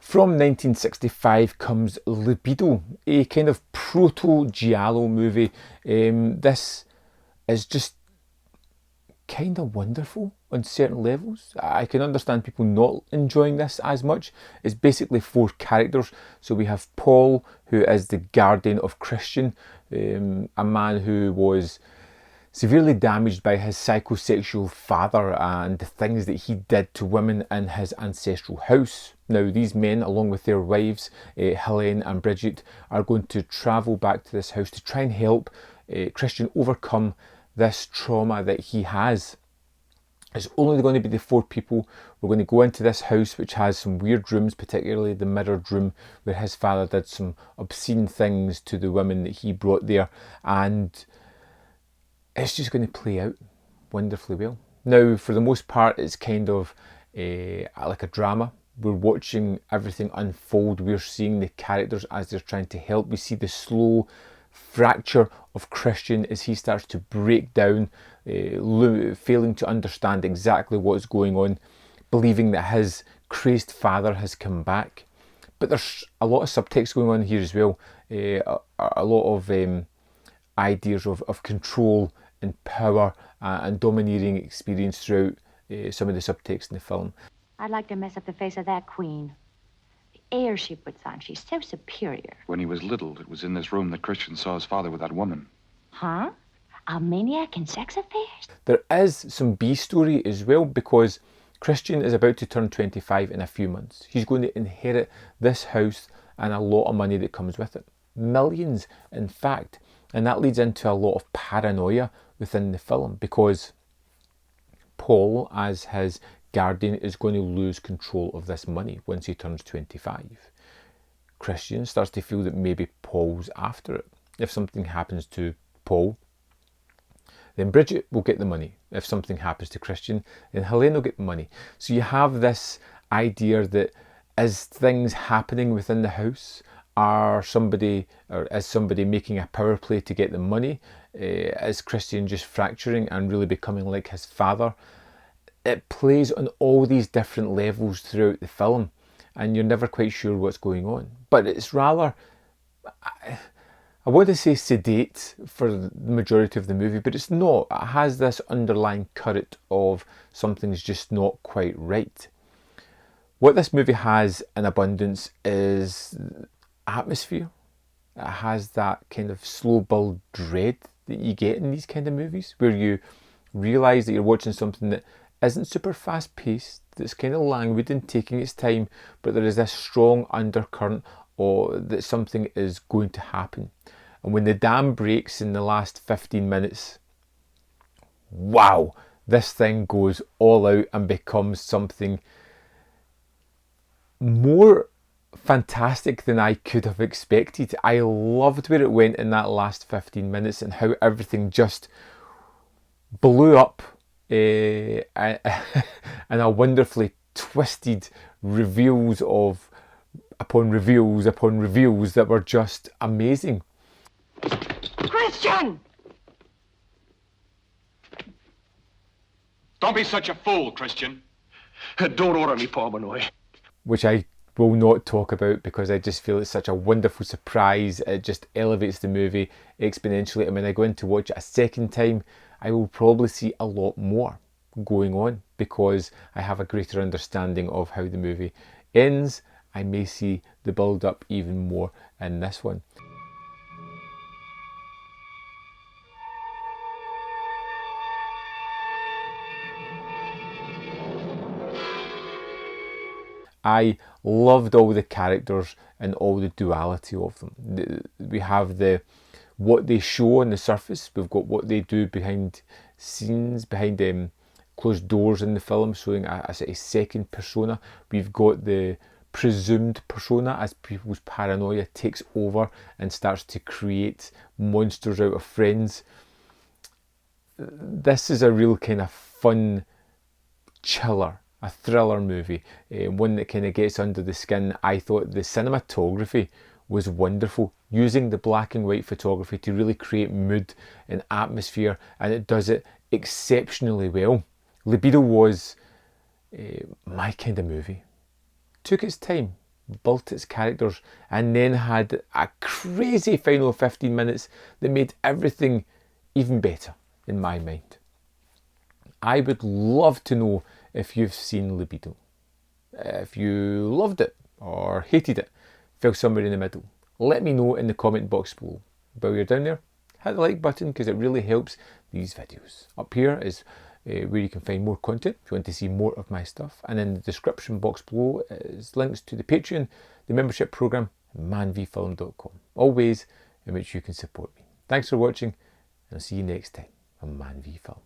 From 1965 comes Libido, a kind of Proto Giallo movie. This is just kind of wonderful on certain levels. I can understand people not enjoying this as much. It's basically four characters. So we have Paul, who is the guardian of Christian, a man who was severely damaged by his psychosexual father and the things that he did to women in his ancestral house. Now, these men, along with their wives, Helene and Bridget, are going to travel back to this house to try and help Christian overcome this trauma that he has. It's only going to be the four people. We're going to go into this house, which has some weird rooms, particularly the mirrored room where his father did some obscene things to the women that he brought there, and it's just going to play out wonderfully well. Now, for the most part, it's kind of like a drama. We're watching everything unfold. We're seeing the characters as they're trying to help. We see the slow fracture of Christian as he starts to break down, failing to understand exactly what's going on, believing that his crazed father has come back. But there's a lot of subtext going on here as well. A lot of ideas of control and power and domineering experience throughout some of the subtext in the film. I'd like to mess up the face of that queen. The air she puts on, she's so superior. When he was little, it was in this room that Christian saw his father with that woman. Huh? A maniac in sex affairs? There is some B story as well, because Christian is about to turn 25 in a few months. He's going to inherit this house and a lot of money that comes with it. Millions, in fact. And that leads into a lot of paranoia within the film, because Paul, as his guardian, is going to lose control of this money once he turns 25. Christian starts to feel that maybe Paul's after it. If something happens to Paul, then Bridget will get the money. If something happens to Christian, then Helene will get the money. So you have this idea that is things happening within the house? Is somebody making a power play to get the money? Is Christian just fracturing and really becoming like his father? It plays on all these different levels throughout the film, and you're never quite sure what's going on. But it's rather, I want to say sedate for the majority of the movie, but it's not. It has this underlying current of something's just not quite right. What this movie has in abundance is atmosphere. It has that kind of slow build dread that you get in these kind of movies, where you realise that you're watching something that isn't super fast paced, that's kind of languid and taking its time, but there is this strong undercurrent or that something is going to happen. And when the dam breaks in the last 15 minutes, wow, this thing goes all out and becomes something more fantastic than I could have expected. I loved where it went in that last 15 minutes and how everything just blew up and a wonderfully twisted reveals upon reveals that were just amazing. Christian! Don't be such a fool, Christian. Don't order me, Pomeroy. Which I will not talk about because I just feel it's such a wonderful surprise. It just elevates the movie exponentially, and when I go in to watch it a second time, I will probably see a lot more going on because I have a greater understanding of how the movie ends. I may see the build up even more in this one. I loved all the characters and all the duality of them. We have what they show on the surface. We've got what they do behind scenes, behind closed doors in the film, showing a second persona. We've got the presumed persona as people's paranoia takes over and starts to create monsters out of friends. This is a real kind of fun chiller, a thriller movie, one that kind of gets under the skin. I thought the cinematography was wonderful, using the black and white photography to really create mood and atmosphere, and it does it exceptionally well. Libido was my kind of movie. Took its time, built its characters, and then had a crazy final 15 minutes that made everything even better in my mind. I would love to know if you've seen Libido. If you loved it or hated it, fell somewhere in the middle. Let me know in the comment box below. While you're down there, hit the like button because it really helps these videos. Up here is where you can find more content if you want to see more of my stuff. And in the description box below is links to the Patreon, the membership program, and manvfilm.com. All ways in which you can support me. Thanks for watching, and I'll see you next time on Man v Film.